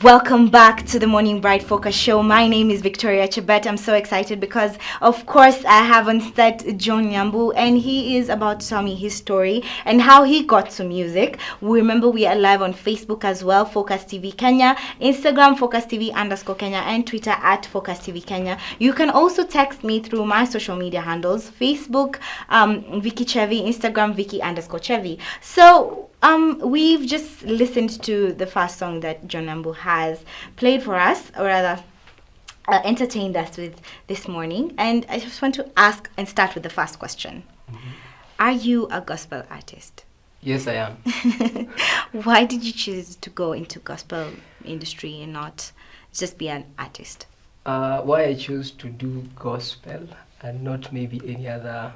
Welcome back to the Morning Bright Focus Show. My name is Victoria Chebet. I'm so excited because, of course, I have on set John Nyambu, and he is about to tell me his story and how he got to music. Remember, we are live on Facebook as well, Focus TV Kenya, Instagram, Focus TV _Kenya, and Twitter at Focus TV Kenya. You can also text me through my social media handles, Facebook, Vicky Chevy, Instagram, Vicky _Chevy. So, we've just listened to the first song that John Nyambu has played for us, or rather, entertained us with this morning. And I just want to ask and start with the first question. Mm-hmm. Are you a gospel artist? Yes, I am. Why did you choose to go into gospel industry and not just be an artist? Why I choose to do gospel and not maybe any other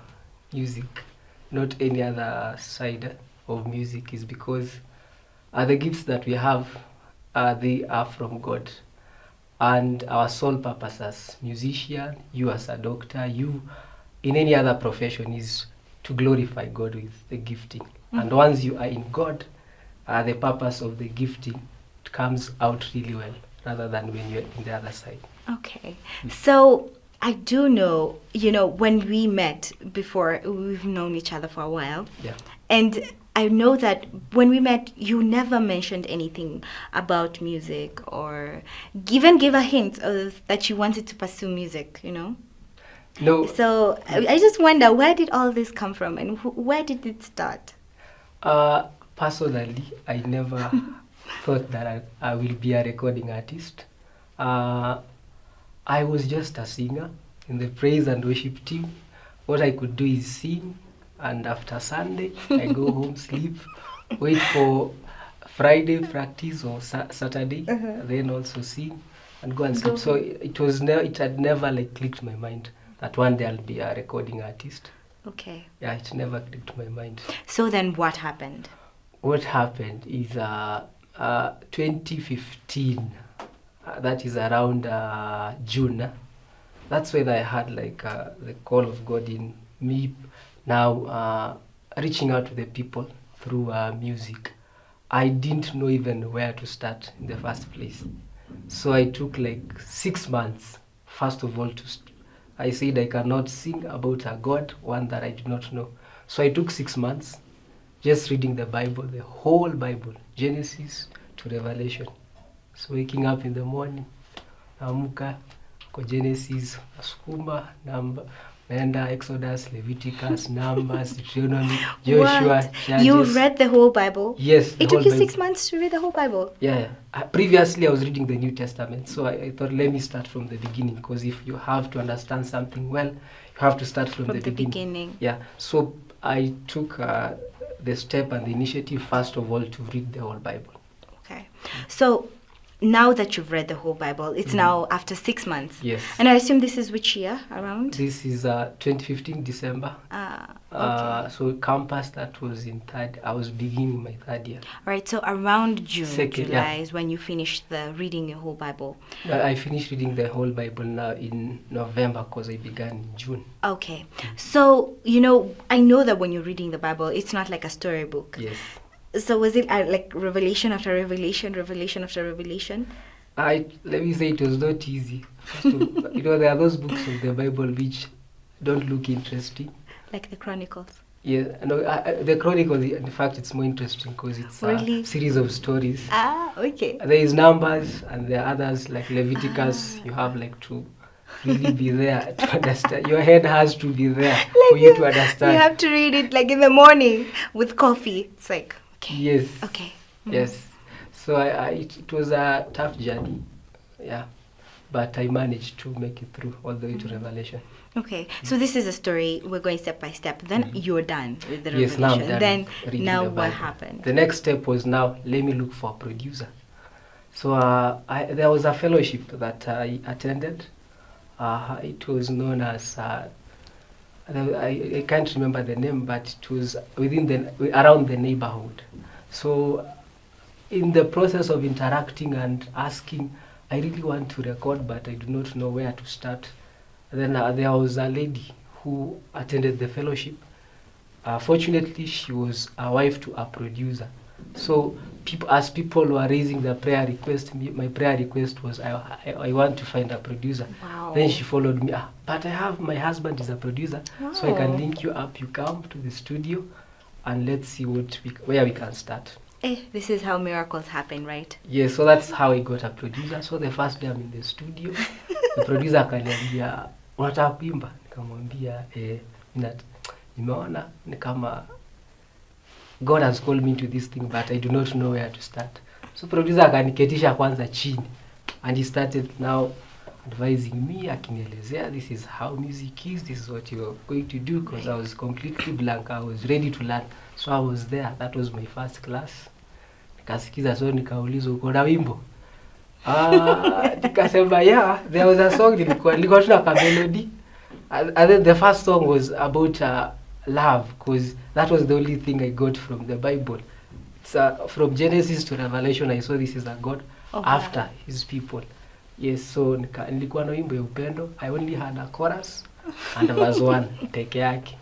music, not any other side of music, is because the gifts that we have, they are from God. And our sole purpose as musician, you as a doctor, you in any other profession, is to glorify God with the gifting. Mm-hmm. And once you are in God, the purpose of the gifting comes out really well, rather than when you're in the other side. Okay. So I do know, when we met before, we've known each other for a while. Yeah. And I know that when we met, you never mentioned anything about music or even give a hint of that you wanted to pursue music, No. So I just wonder, where did all this come from and where did it start? Personally, I never thought that I will be a recording artist. I was just a singer in the praise and worship team. What I could do is sing, and after Sunday, I go home, sleep, wait for Friday practice or Saturday, then also sing and go and sleep. So it had never clicked my mind that one day I'll be a recording artist. Okay. Yeah, it never clicked my mind. So then what happened? What happened is 2015, that is around June. That's when I had the call of God in me now reaching out to the people through music. I didn't know even where to start in the first place. So I took 6 months, first of all, I said I cannot sing about a God, one that I do not know. So I took 6 months just reading the Bible, the whole Bible, Genesis to Revelation. So waking up in the morning, naamka kwa Genesis, Sukuma, naenda Exodus, Leviticus, Numbers, Deuteronomy, Joshua, Judges. You read the whole Bible? Yes. It took you 6 months to read the whole Bible? Yeah. Previously, I was reading the New Testament, so I thought, let me start from the beginning, because if you have to understand something well, you have to start from the beginning. Yeah. So I took the step and the initiative, first of all, to read the whole Bible. Okay. So now that you've read the whole Bible, it's now after 6 months. Yes. And I assume this is which year around? This is 2015 December. Okay. So campus, that was I was beginning my third year. All right, so around July is when you finished reading your whole Bible. I finished reading the whole Bible now in November, because I began in June. Okay. So, I know that when you're reading the Bible, it's not like a storybook. Yes. So was it revelation after revelation, revelation after revelation? Let me say it was not easy. There are those books of the Bible which don't look interesting. Like the Chronicles. Yeah, no, the Chronicles, in fact, it's more interesting because it's a series of stories. Okay. There is Numbers, and there are others like Leviticus. You have to really be there to understand. Your head has to be there for you to understand. You have to read it in the morning with coffee. It's okay. Yes. Okay. Yes. So it was a tough journey. Yeah. But I managed to make it through all the way to Revelation. Okay. So this is a story. We're going step by step. Then you're done with the Revelation. Yes, now I'm done. Then now what happened? The next step was now let me look for a producer. So there was a fellowship that I attended. It was known as I can't remember the name, but it was around the neighborhood. So in the process of interacting and asking, I really want to record, but I do not know where to start. Then there was a lady who attended the fellowship. Fortunately, she was a wife to a producer. So as people were raising their prayer request, my prayer request was I want to find a producer. Wow. Then she followed me. But I have my husband is a producer, so I can Wow. link you up. You come to the studio, and let's see where we can start. This is how miracles happen, right? Yeah, so that's how I got a producer. So the first day I'm in the studio, the producer akaniambia unataka kuimba? Nikamwambia nimeona ni kama God has called me to this thing but I do not know where to start. So producer akaniketisha kwanza chini and he started now advising me, akinielezea this is how music is, this is what you're going to do, because I was completely blank. I was ready to learn. So I was there. That was my first class. Nikasikiza, so nikaulizwa uko na wimbo? Nikasema yeah, there was a song nilikuwa tuna ka melody. And then the first song was about love, because that was the only thing I got from the Bible. It's from Genesis to Revelation. I saw this is a God after his people. Yes, so nilikuwa na wimbo ya upendo. I only had a chorus and verse 1 peke yake.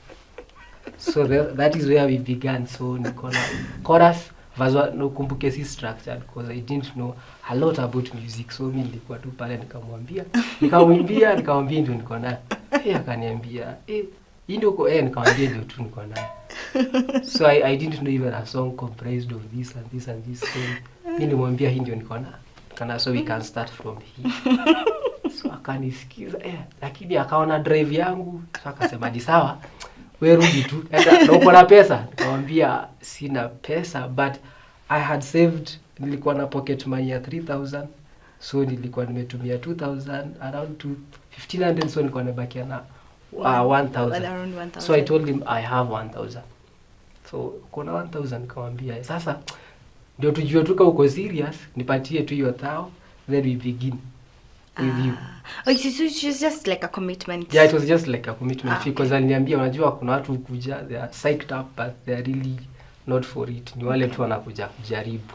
So that is where we began. So niko na chorus, verse 1, nakumbuke si structured because I didn't know a lot about music. So mimi nilikuwa tu pale nikamwambia ndio niko na. Akaniambia hii ndio uko nikamwambia ndio tu niko na. So I didn't know even a song comprised of this and this and this. So mimi nilimwambia hii ndio niko na. So we can start from here. So akanisikiza lakini akaona drive yangu, so akasema ni sawa, wewe rudi tu, na uko na pesa? Nikamwambia sina pesa, but I had saved, nilikuwa na pocket money ya 3000, so nilikuwa nimetumia 2000 around 1500, so nilikuwa nabakia na 1000. So I told him I have 1000. So kuna 1000, nikamwambia sasa ndio tujue tuka uko serious, nipatie tu hiyo thao, then we begin with you. So it was just like a commitment. Yeah, it was just like a commitment fee, because aliniambia unajua kuna watu kuja, they are psyched up but they are really not for it. Ni wale tu wanakuja kujaribu.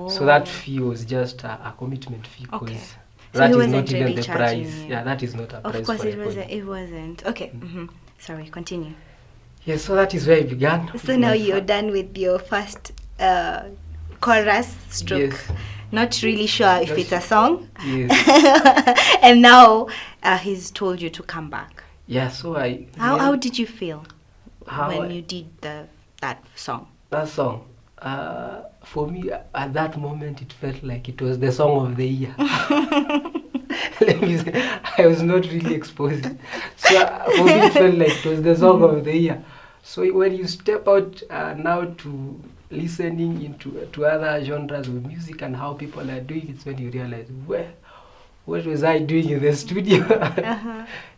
So that fee was just a commitment fee, because that is not even the price. Yeah, that is not a price. Of course it wasn't. Okay. Sorry, continue. Yeah, so that is where it began. So now you're done with your first chorus stroke. Yes. Not really sure if it's a song. Yes. And now he's told you to come back. Yeah, so How did you feel when you did that song? That song, for me at that moment it felt like it was the song of the year. Let me say, I was not really exposed. So for me it felt like it was the song of the year. So when you step out now to listening into other genres of music and how people are doing, it's when you realize, well, what was I doing in the studio?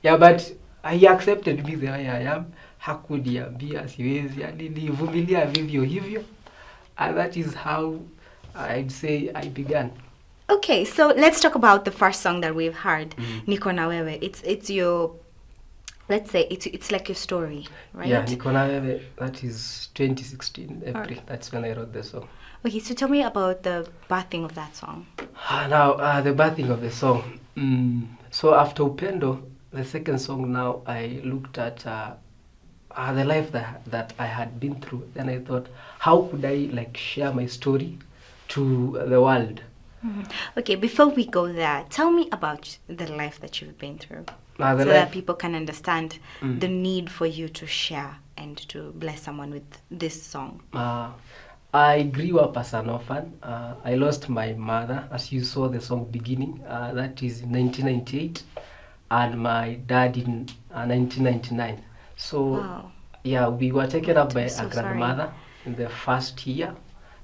Yeah, but he accepted me the way I am. Hakuniambia siwezi, nilivumilia vivyo hivyo, and that is how I'd say I began. Okay, so let's talk about the first song that we've heard, Niko na Wewe. It's your, let's say it's like your story, right? Yeah, Niko na Wewe, that is 2016 April. Right. That's when I wrote the song. Okay, so tell me about the birthing of that song. Now, the birthing of the song. So after Upendo, the second song, now I looked at the life that I had been through. Then I thought, how could I like share my story to the world? Okay, before we go there, tell me about the life that you've been through, so that people can understand the need for you to share and to bless someone with this song. I grew up as an orphan. I lost my mother, as you saw the song beginning. That is in 1998, and my dad in 1999. So yeah, we were taken up by a grandmother in the first year.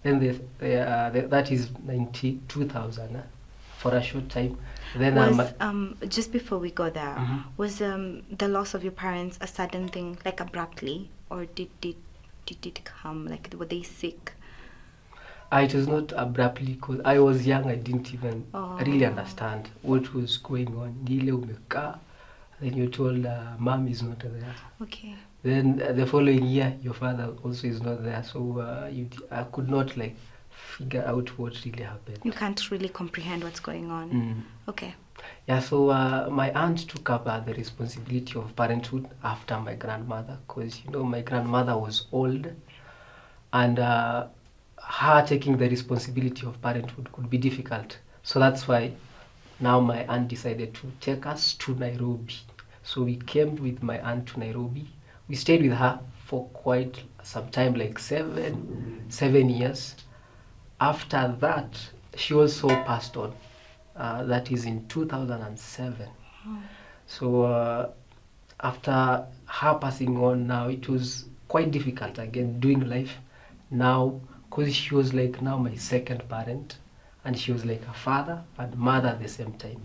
Then that is 2000 for a short time. Then just before we go there, was the loss of your parents a sudden thing, like abruptly, or did it come, like were they sick? It was not abruptly, because I was young. I didn't even really understand what was going on. Then you're told mom is not there. Okay. Then the following year, your father also is not there. So I could not like figure out what really happened. You can't really comprehend what's going on. Okay. Yeah, so my aunt took up the responsibility of parenthood after my grandmother, because my grandmother was old, and her taking the responsibility of parenthood could be difficult. So that's why now my aunt decided to take us to Nairobi. So we came with my aunt to Nairobi. We stayed with her for quite some time, like seven years. After that, she also passed on. That is in 2007. So after her passing on, now it was quite difficult again doing life now, because she was like now my second parent, and she was like a father and mother at the same time.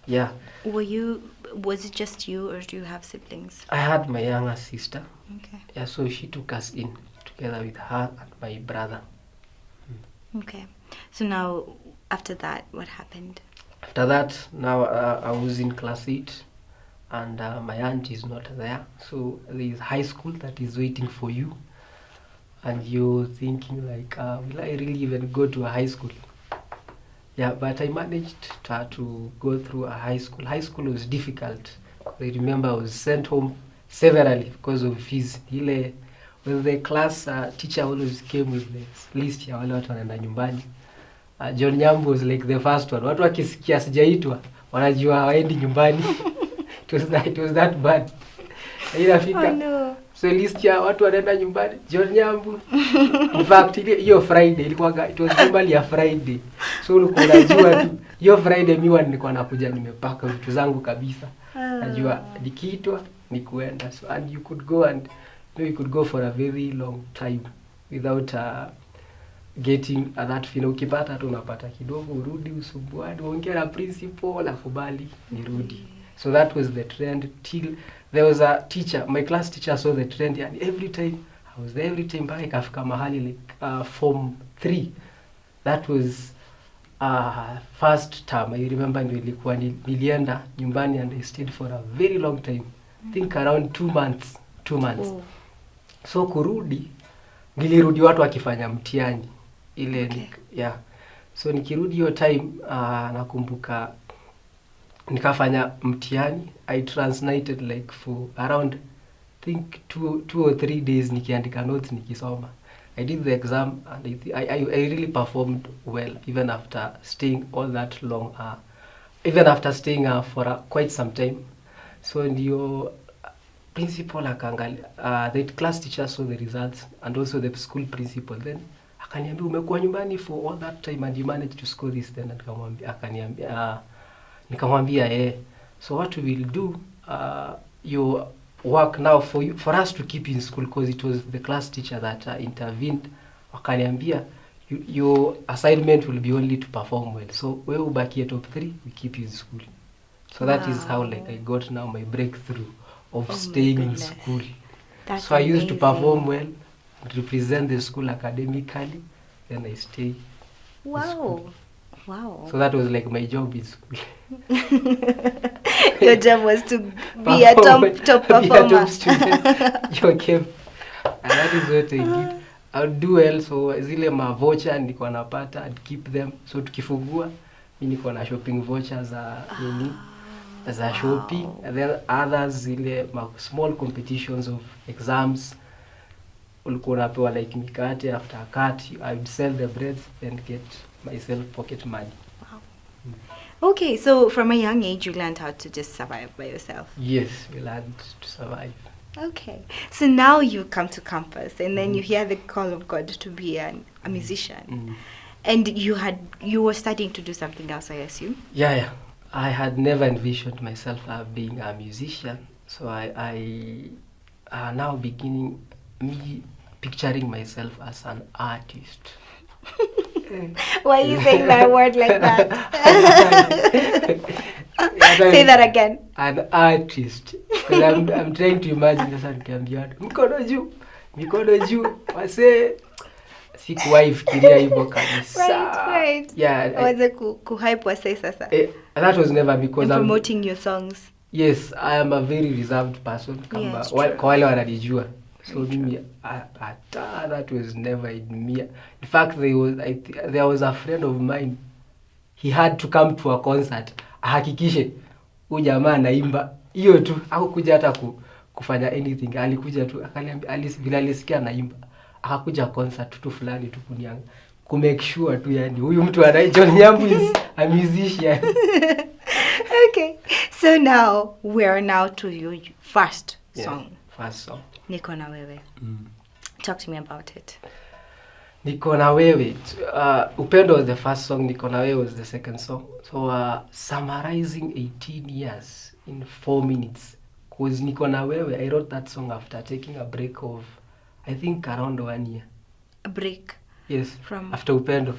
Yeah, Was it just you, or do you have siblings? I had my younger sister. Okay. Yeah, so she took us in together with her and my brother. Okay. So now, after that, what happened? After that, now I was in class 8, and my aunt is not there. So there is high school that is waiting for you, and you're thinking like, will I really even go to a high school? Yeah, but I managed to go through a high school. High school was difficult. I remember I was sent home severally because of fees. When the class teacher always came with this list ya wale watu wanaenda nyumbani. John Nyambu was like the first one. Watu wakisikia sijaitwa wanajua hawaendi nyumbani. It was that bad. Inafika. Oh no. So list ya watu wanaenda nyumbani, John Nyambu. In fact, hiyo Friday ilikuwa, it was normally a Friday. So ulikuwa unajua tu hiyo Friday mimi nilikuwa nakuja nimepaka vitu zangu kabisa. Najua nikiitwa ni kuenda. So and you could go for a very long time without getting that feel. Ukipata tu unapata kidogo, urudi usumbuani, ongea na principal akubali nirudi. So that was the trend till there was a teacher, my class teacher saw the trend, and every time I was there, every time mpaka ikafika mahali like form 3. That was first term. I remember ndio ilikuwa nilienda nyumbani, and I stayed for a very long time. I think around 2 months. Oh. So kurudi, nilirudi watu wakifanya mtihani ile. Okay. Yeah. So nikirudi hiyo time nakumbuka nikafanya mtihani. I translated like for around think 2 or 3 days nikiandika notes nikisoma. I did the exam, and I really performed well even after staying all that long, even after staying for quite some time. So ndio principal akaangalia, the class teacher saw the results, and also the school principal. Then akaniambia umekuwa nyumbani for all that time and you managed to score this. Then nikamwambia so what we will do, you work now for us to keep in school, because it was the class teacher that intervened. Wakaniambia your assignment will be only to perform well, so wewe ubakie top 3, we keep you in school. So that is how like I got now my breakthrough of staying in school. That's so amazing. I used to perform well, represent the school academically, then I stay. Wow. Wow. So that was like my job in school. Your job was to be a top performer. Be a top student. Okay. And that is what I did. I would do well, so zile ma voucher nilikuwa napata, I'd keep them. So tukifungua, mimi niko na shopping vouchers za shopping, and then others zile small competitions of exams. Ulikuwa unapewa like mikate, after a cut I would sell the breads and get myself pocket money. Wow. Okay, so from a young age you learned how to just survive by yourself. Yes, we learned to survive. Okay, so now you come to campus, and then you hear the call of God to be a musician. And you were studying to do something else, I assume? Yeah. I had never envisioned myself being a musician. So I now beginning me picturing myself as an artist. Why are you saying that word like that? Say that again. An artist. Because I'm trying to imagine sasa nikiambia mikono juu wase sikuwahi fikiria hivyo kabisa. Right. Yeah. Waze kuhype wase sasa. That was never because I'm promoting your songs. Yes, I am a very reserved person. Kwa wale wananijua. So mimi that was never in me. In fact, there was a friend of mine. He had to come to a concert. Ahakikishe huyu jamaa anaimba. Hiyo tu hakukuja hata kufanya anything. Alikuja tu akaniambia, alisikia naimba. akakuja concert tu fulani tu kunianga ku make sure tu yani huyu mtu ana John Nyambu is a musician. Okay, so now we are now to your first song. First song. Niko na wewe. Talk to me about it. Niko na wewe. Upendo was the first song, Niko na wewe was the second song. So summarizing 18 years in 4 minutes. Because Niko na wewe, I wrote that song after taking a break of, I think, around 1 year. A break? Yes. From? After Upendo.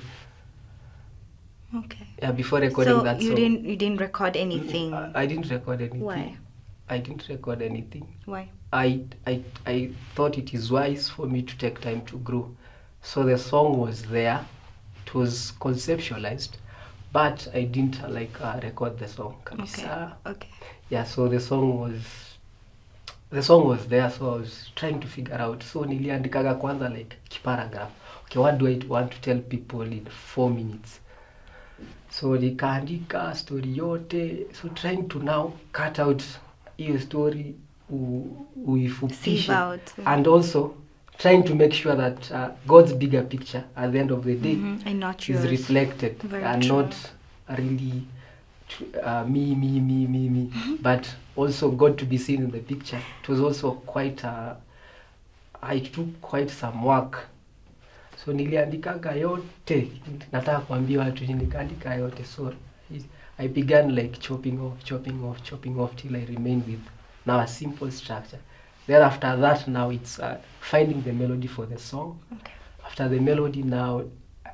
Okay. Yeah, before recording that song. So you didn't record anything? I didn't record anything. Why? I didn't record anything. Why? I thought it is wise for me to take time to grow. So the song was there. It was conceptualized, but I didn't record the song. Okay. Yeah, so the song was there, so I was trying to figure out. So niliandikaga kwanza like paragraph. Okay, what do I want to tell people in 4 minutes? So nikaandika story yote. So trying to now cut out hiyo story uifupishe, and also trying to make sure that God's bigger picture at the end of the day and not is reflected. Very and true. Not really me, but also God to be seen in the picture. It was also quite I took quite some work. So niliandikaga yote, nataka kuambia watu niliandika yote. So I began like chopping off till I remained with now a simple structure. Then after that, now it's finding the melody for the song. Okay. After the melody, now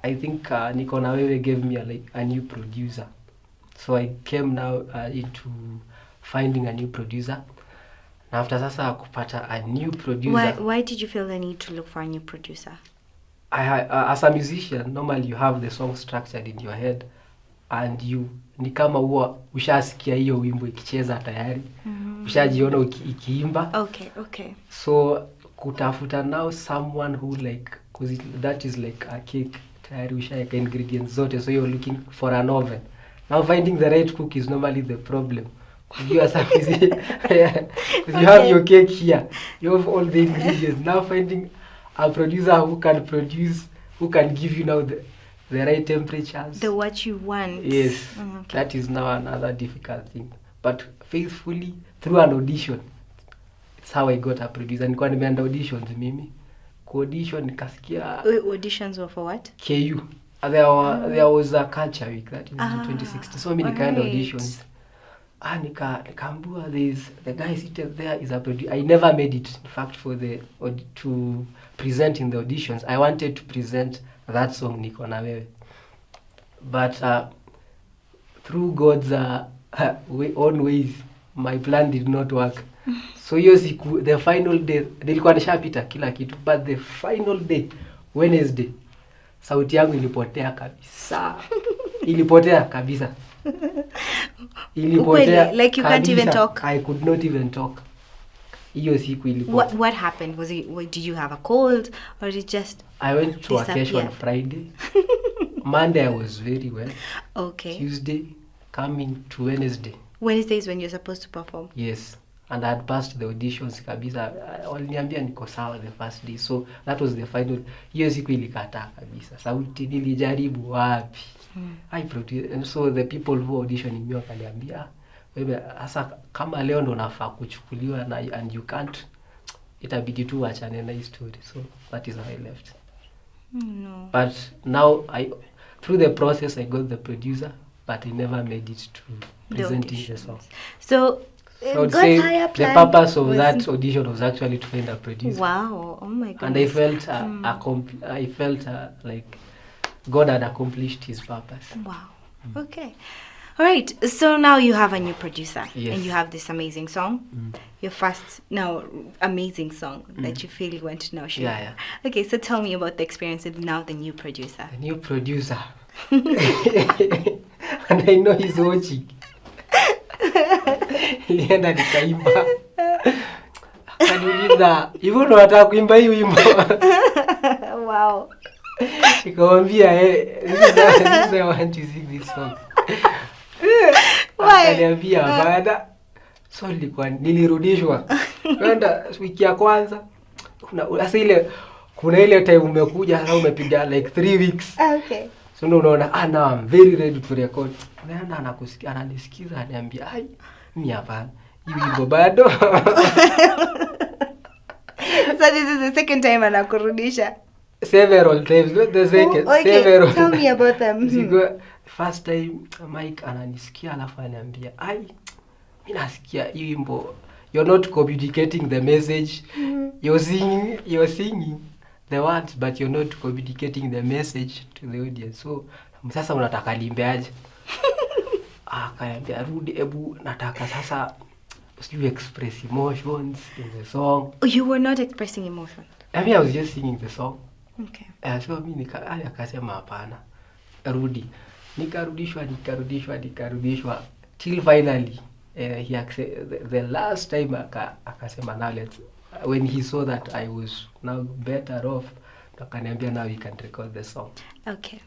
I think Niko na wewe gave me a new producer. So I came now into finding a new producer. And after sasa kupata a new producer. Why did you feel the need to look for a new producer? As a musician, normally you have the song structured in your head, and you ni kama huwa ushasikia hiyo wimbo ikicheza tayari, ushajiona ikiimba. Okay. So kutafuta now someone who like, cause that is like a cake, tayari ushaweka ingredients zote, so you're looking for an oven. Now finding the right cook is normally the problem. You are you have your cake here, you have all the ingredients. Now finding a producer who can give you now the right temperatures. The what you want. Yes. Okay. That is now another difficult thing. But faithfully, through an audition, it's how I got a producer. Nilikuwa nimeenda auditions mimi. Audition nikasikia. Auditions were for what? KU. There was a culture week, that is in 2016. So mimi nikaenda auditions. Nikaambua the guy seated there is a producer. I never made it, in fact, to present in the auditions. I wanted to present that song Niko na wewe, but through God's own ways, my plan did not work. So hiyo siku, the final day, nilikuwa nishapita kila kitu, but the final day, Wednesday, sauti yangu ilipotea kabisa. Ilipotea kabisa. Like you can't even talk. I could not even talk. Hiyo siku ilipotea. What happened? Did you have a cold, or did it just I went to vacation on Friday. Monday I was very well. Okay. Tuesday coming to Wednesday. Wednesday is when you're supposed to perform. Yes. And I had passed the auditions kabisa. Waliniambia niko sawa the first day. So that was the final. Hiyo siku ilikataa kabisa. Sauti nilijaribu wapi. I produced, and so the people who auditioning me wakaniambia, wewe hasa kama leo ndo nafaa kuchukuliwa na and you can't, itabidi tu achane na hii story. So that is how I left. No. But now through the process I got the producer, but I never made it to presenting the song. So I would say the purpose of that audition was actually to find a producer. Wow! Oh my goodness! And I felt like God had accomplished His purpose. Wow! Okay. All right. So now you have a new producer, yes. and you have this amazing song. Your first amazing song that you feel you want to now share. Yeah. Okay. So tell me about the experience with now the new producer. The new producer. And I know he's watching. Nilienda nikaimba. Akaniuliza, "Hivi unataka kuimba hii wimbo?" Wow. Nikamwambia, this I want to sing this song. Why? Akaniambia, "Baada." So nilirudishwa. Kwenda wiki ya kwanza. Sasa ile kuna ile time umekuja sasa umepiga like 3 weeks. Okay. So ndio unaona now I'm very ready to record. Unaenda anakusikia, ananisikiza, ananiambia ai mimi hapana. Hii wimbo bado. So this is the second time anakurudisha. Several times, not the second. Okay. Several. Tell me about them. First time Mike ananisikia alafu ananiambia ai mimi nasikia hii wimbo you're not communicating the message. You're singing the words but you're not communicating the message to the audience. So sasa unataka limbeaje? Akaniambia rudi, ebu nataka sasa you express emotions in the song. You were not expressing emotion. I mean I was just singing the song. Okay. So mimi akasema hapana. Rudi. Nikarudishwa till finally he accepted. The last time akasema now let's, when he saw that I was now better off, akaniambia now we can record the song. Okay.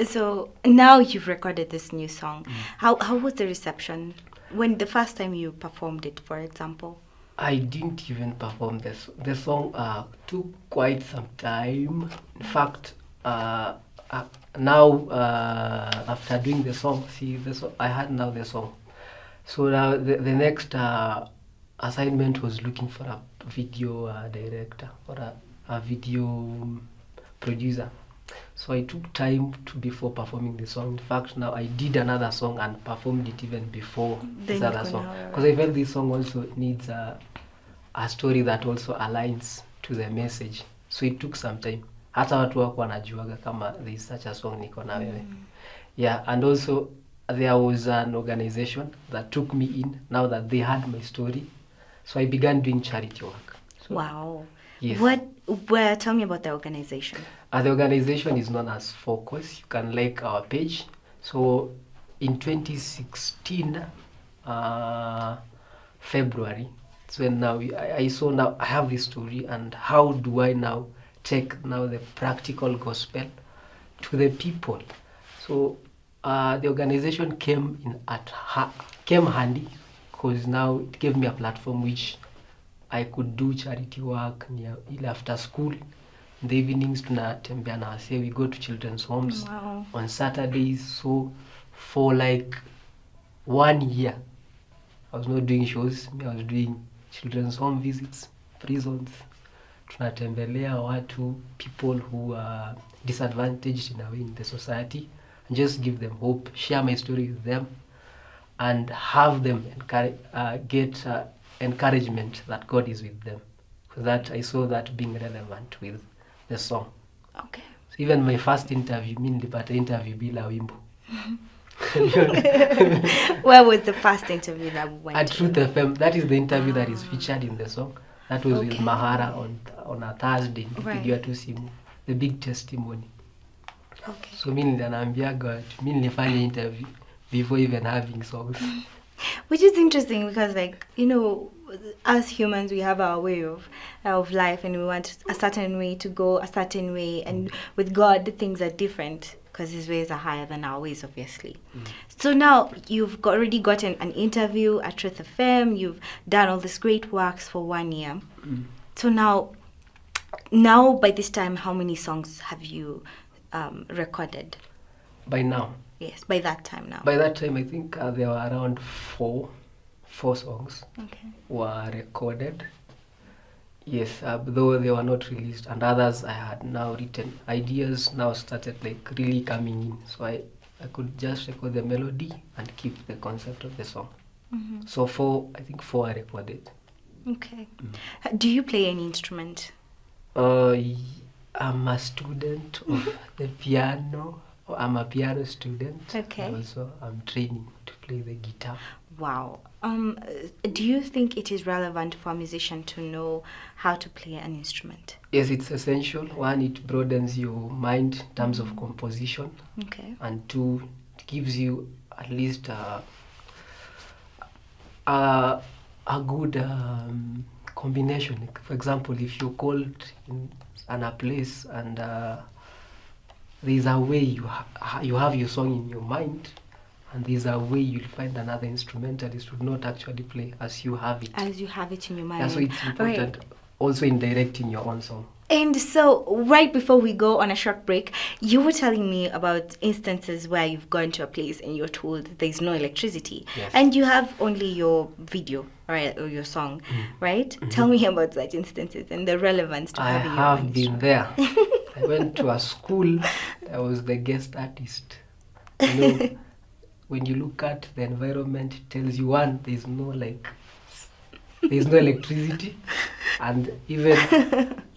So now you've recorded this new song. How was the reception when the first time you performed it, for example? I didn't even perform this. The song took quite some time. In fact, now after doing the song, I had now the song. So now the next assignment was looking for a video director or a video producer. So I took time before performing the song. In fact, now I did another song and performed it even before this other song, because I felt this song also needs a story that also aligns to the message. So it took some time. Hata watu wako wanajuaga kama there is such a song niko na wewe. Yeah, and also there was an organization that took me in now that they had my story. So I began doing charity work. So, wow. Yes. Tell me about the organization. The organization is known as Focus. You can like our page. So in 2016 February, so when now I saw now I have this story, and how do I now take now the practical gospel to the people? So the organization came handy, because now it gave me a platform which I could do charity work near after school. In the evenings tunatembea na wase, we go to children's homes. Wow. On Saturdays. So for like 1 year I was not doing shows. I was doing children's home visits, prisons. Tunatembelea watu, people who are disadvantaged in a way in the society, and just give them hope, share my story with them, and have them get encouragement that God is with them. So that I saw that being relevant with the song. Okay. So even my first interview, nilipata interview bila wimbo. Where was the first interview that we went At to? Truth FM. That is the interview that is featured in the song. That was with Mahara on a Thursday. Nipigiwa tu simu. The big testimony. Okay. So mimi ninaambiaga mimi nilifanya interview before even having songs. Which is interesting because, like, you know, as humans, we have our way of life, and we want a certain way to go, a certain way. And with God, things are different because His ways are higher than our ways, obviously. So now you've already gotten an interview at Truth FM. You've done all these great works for 1 year. So now by this time, how many songs have you recorded? By now? Yes, by that time now. By that time, I think there were around four songs were recorded. Yes, though they were not released, and others I had now written. Ideas now started like really coming in, so I could just record the melody and keep the concept of the song. So I think four I recorded. Okay. Do you play any instrument? I'm a student of the piano. I'm a piano student. Okay. Also, I'm training to play the guitar. Wow. Do you think it is relevant for a musician to know how to play an instrument? Yes, it's essential. One, it broadens your mind in terms of composition. Okay. And two, it gives you at least a good combination. For example, if you're called in a place and there's a way you have your song in your mind, and there's a way you'll find another instrumentalist would not actually play as you have it. As you have it in your mind. Yeah, so it's important also in directing your own song. And so, right before we go on a short break, you were telling me about instances where you've gone to a place and you're told there's no electricity, Yes. and you have only your video or your song, right? Mm-hmm. Tell me about such instances and the relevance to I having your have own been instrument. there. I went to a school. I was the guest artist. You know, when you look at the environment, it tells you one, there's no electricity, and even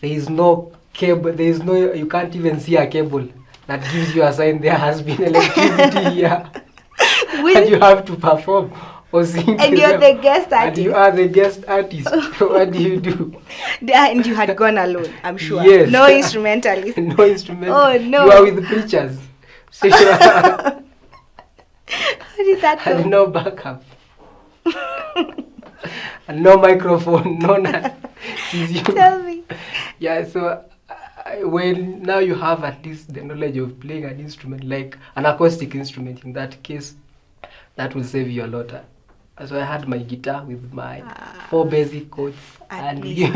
there is no cable. There is no, you can't even see a cable that gives you a sign there has been electricity here, and you have to perform or sing. And to you're them. the guest And you artist. are the guest artist. What do you do? And you had gone alone, I'm sure. Yes. No instrumentalist. No instrument. Oh, no. You are with preachers. So you are, How did that go? and no backup. And no microphone, no nothing. It's you. Tell me. Yeah, so when now you have at least the knowledge of playing an instrument, like an acoustic instrument in that case, that will save you a lot. So I had my guitar with my 4 basic chords, At and least.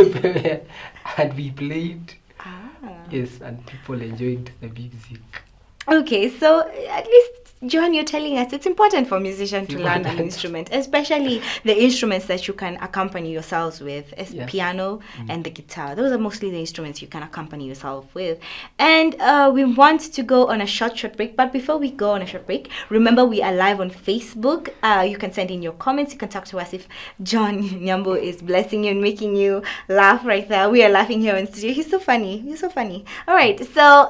and we played. Ah. Yes, and people enjoyed the music. Okay, so at least, John, you're telling us it's important for musicians It's to learn an important. instrument, especially the instruments that you can accompany yourselves with, as Yeah. piano and the guitar. Those are mostly the instruments you can accompany yourself with. And we want to go on a short break. But before we go on a short break, remember we are live on Facebook. You can send in your comments. You can talk to us if John Nyambu is blessing you and making you laugh right there. We are laughing here in studio. He's so funny. He's so funny. All right, so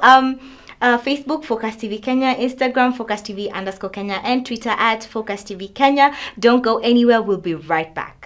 Facebook, Focus TV Kenya, Instagram, Focus TV _Kenya, and Twitter at Focus TV Kenya. Don't go anywhere. We'll be right back.